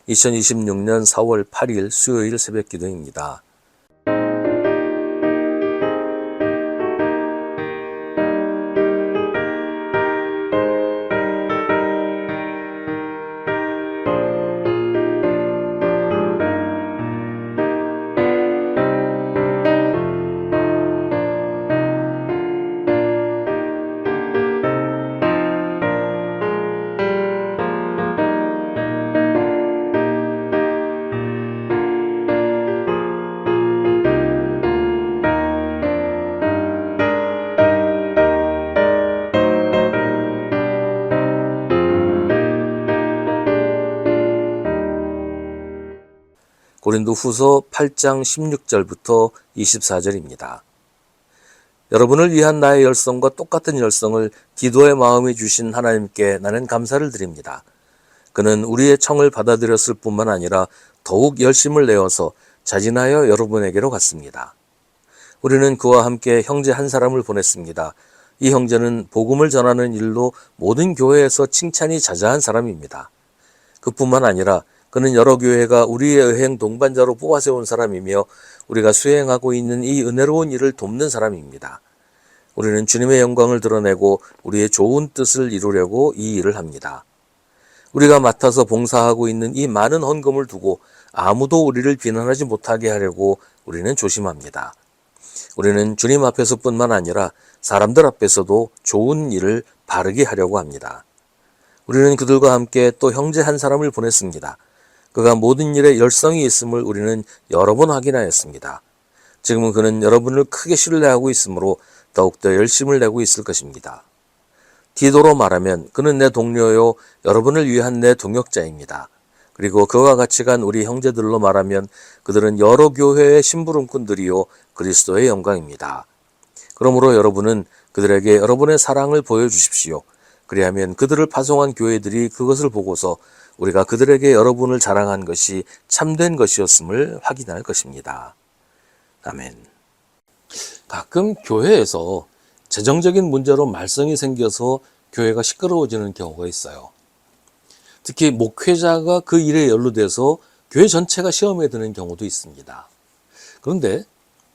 2026년 4월 8일 수요일 새벽 기도입니다. 고린도후서 8장 16절부터 24절입니다. 여러분을 위한 나의 열성과 똑같은 열성을 디도의 마음에 주신 하나님께 나는 감사를 드립니다. 그는 우리의 청을 받아들였을 뿐만 아니라 더욱 열심을 내어서 자진하여 여러분에게로 갔습니다. 우리는 그와 함께 형제 한 사람을 보냈습니다. 이 형제는 복음을 전하는 일로 모든 교회에서 칭찬이 자자한 사람입니다. 그뿐만 아니라 그는 여러 교회가 우리의 여행 동반자로 뽑아세운 사람이며 우리가 수행하고 있는 이 은혜로운 일을 돕는 사람입니다. 우리는 주님의 영광을 드러내고 우리의 좋은 뜻을 이루려고 이 일을 합니다. 우리가 맡아서 봉사하고 있는 이 많은 헌금을 두고 아무도 우리를 비난하지 못하게 하려고 우리는 조심합니다. 우리는 주님 앞에서뿐만 아니라 사람들 앞에서도 좋은 일을 바르게 하려고 합니다. 우리는 그들과 함께 또 형제 한 사람을 보냈습니다. 그가 모든 일에 열성이 있음을 우리는 여러 번 확인하였습니다. 지금은 그는 여러분을 크게 신뢰하고 있으므로 더욱더 열심을 내고 있을 것입니다. 디도로 말하면 그는 내 동료요 여러분을 위한 내 동역자입니다. 그리고 그와 같이 간 우리 형제들로 말하면 그들은 여러 교회의 심부름꾼들이요 그리스도의 영광입니다. 그러므로 여러분은 그들에게 여러분의 사랑을 보여주십시오. 그리하면 그들을 파송한 교회들이 그것을 보고서 우리가 그들에게 여러분을 자랑한 것이 참된 것이었음을 확인할 것입니다. 아멘. 가끔 교회에서 재정적인 문제로 말썽이 생겨서 교회가 시끄러워지는 경우가 있어요. 특히 목회자가 그 일에 연루돼서 교회 전체가 시험에 드는 경우도 있습니다. 그런데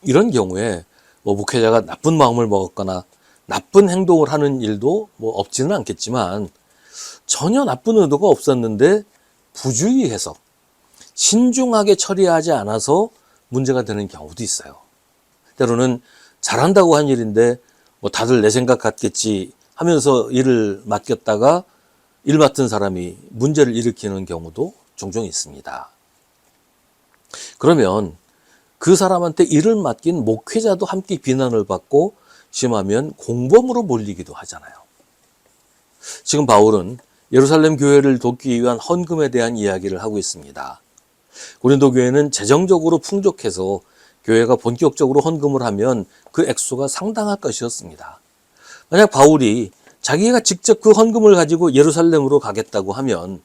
이런 경우에 목회자가 나쁜 마음을 먹었거나 나쁜 행동을 하는 일도 없지는 않겠지만 전혀 나쁜 의도가 없었는데 부주의해서 신중하게 처리하지 않아서 문제가 되는 경우도 있어요. 때로는 잘한다고 한 일인데 다들 내 생각 같겠지 하면서 일을 맡겼다가 일 맡은 사람이 문제를 일으키는 경우도 종종 있습니다. 그러면 그 사람한테 일을 맡긴 목회자도 함께 비난을 받고 심하면 공범으로 몰리기도 하잖아요. 지금 바울은 예루살렘 교회를 돕기 위한 헌금에 대한 이야기를 하고 있습니다. 고린도 교회는 재정적으로 풍족해서 교회가 본격적으로 헌금을 하면 그 액수가 상당할 것이었습니다. 만약 바울이 자기가 직접 그 헌금을 가지고 예루살렘으로 가겠다고 하면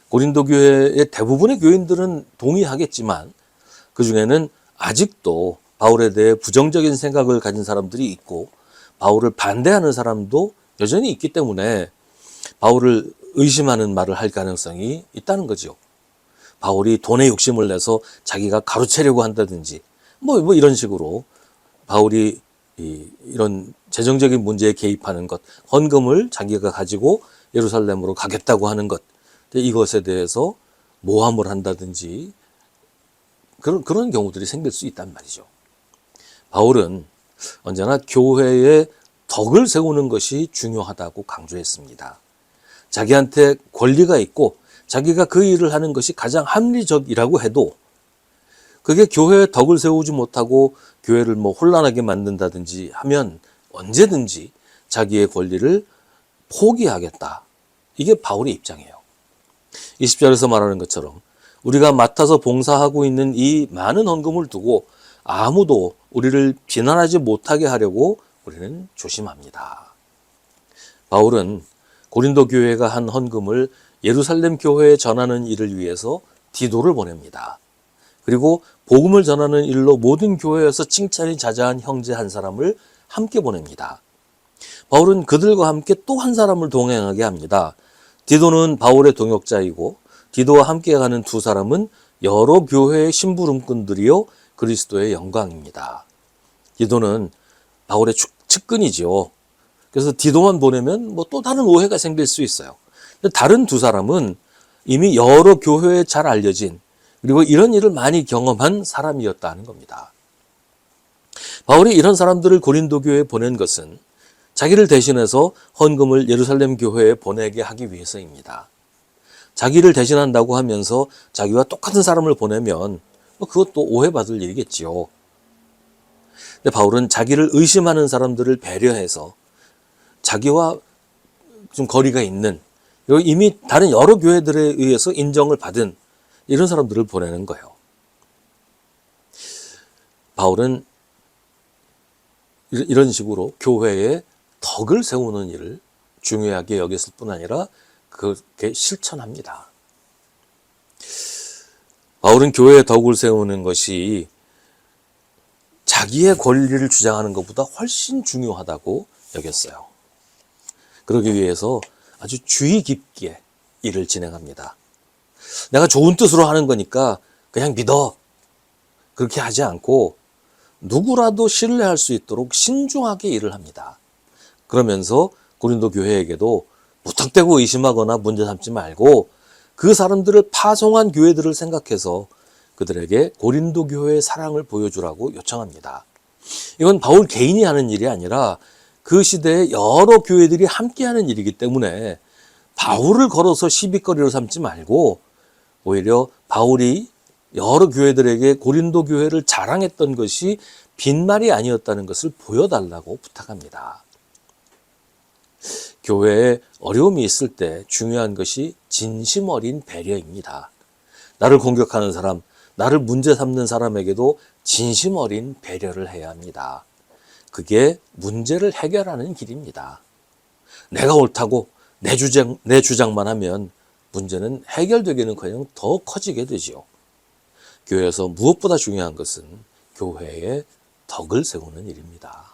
고린도 교회의 대부분의 교인들은 동의하겠지만 그 중에는 아직도 바울에 대해 부정적인 생각을 가진 사람들이 있고 바울을 반대하는 사람도 여전히 있기 때문에 바울을 의심하는 말을 할 가능성이 있다는 거죠. 바울이 돈에 욕심을 내서 자기가 가로채려고 한다든지 이런 식으로 바울이 이런 재정적인 문제에 개입하는 것, 헌금을 자기가 가지고 예루살렘으로 가겠다고 하는 것, 이것에 대해서 모함을 한다든지 그런 경우들이 생길 수 있단 말이죠. 바울은 언제나 교회의 덕을 세우는 것이 중요하다고 강조했습니다. 자기한테 권리가 있고 자기가 그 일을 하는 것이 가장 합리적이라고 해도 그게 교회의 덕을 세우지 못하고 교회를 혼란하게 만든다든지 하면 언제든지 자기의 권리를 포기하겠다. 이게 바울의 입장이에요. 20절에서 말하는 것처럼 우리가 맡아서 봉사하고 있는 이 많은 헌금을 두고 아무도 우리를 비난하지 못하게 하려고 우리는 조심합니다. 바울은 고린도 교회가 한 헌금을 예루살렘 교회에 전하는 일을 위해서 디도를 보냅니다. 그리고 복음을 전하는 일로 모든 교회에서 칭찬이 자자한 형제 한 사람을 함께 보냅니다. 바울은 그들과 함께 또 한 사람을 동행하게 합니다. 디도는 바울의 동역자이고 디도와 함께 가는 두 사람은 여러 교회의 심부름꾼들이요 그리스도의 영광입니다. 디도는 바울의 측근이죠. 그래서 디도만 보내면 뭐 또 다른 오해가 생길 수 있어요. 다른 두 사람은 이미 여러 교회에 잘 알려진 그리고 이런 일을 많이 경험한 사람이었다는 겁니다. 바울이 이런 사람들을 고린도 교회에 보낸 것은 자기를 대신해서 헌금을 예루살렘 교회에 보내게 하기 위해서입니다. 자기를 대신한다고 하면서 자기와 똑같은 사람을 보내면 그것도 오해받을 일이겠지요. 근데 바울은 자기를 의심하는 사람들을 배려해서 자기와 좀 거리가 있는 그리고 이미 다른 여러 교회들에 의해서 인정을 받은 이런 사람들을 보내는 거예요. 바울은 이런 식으로 교회에 덕을 세우는 일을 중요하게 여겼을 뿐 아니라 그렇게 실천합니다. 바울은 교회에 덕을 세우는 것이 자기의 권리를 주장하는 것보다 훨씬 중요하다고 여겼어요. 그러기 위해서 아주 주의 깊게 일을 진행합니다. 내가 좋은 뜻으로 하는 거니까 그냥 믿어. 그렇게 하지 않고 누구라도 신뢰할 수 있도록 신중하게 일을 합니다. 그러면서 고린도 교회에게도 무턱대고 의심하거나 문제 삼지 말고 그 사람들을 파송한 교회들을 생각해서 그들에게 고린도 교회의 사랑을 보여주라고 요청합니다. 이건 바울 개인이 하는 일이 아니라 그 시대에 여러 교회들이 함께하는 일이기 때문에 바울을 걸어서 시비거리로 삼지 말고 오히려 바울이 여러 교회들에게 고린도 교회를 자랑했던 것이 빈말이 아니었다는 것을 보여달라고 부탁합니다. 교회에 어려움이 있을 때 중요한 것이 진심 어린 배려입니다. 나를 공격하는 사람, 나를 문제 삼는 사람에게도 진심 어린 배려를 해야 합니다. 그게 문제를 해결하는 길입니다. 내가 옳다고 내 주장만 하면 문제는 해결되기는커녕 더 커지게 되지요. 교회에서 무엇보다 중요한 것은 교회에 덕을 세우는 일입니다.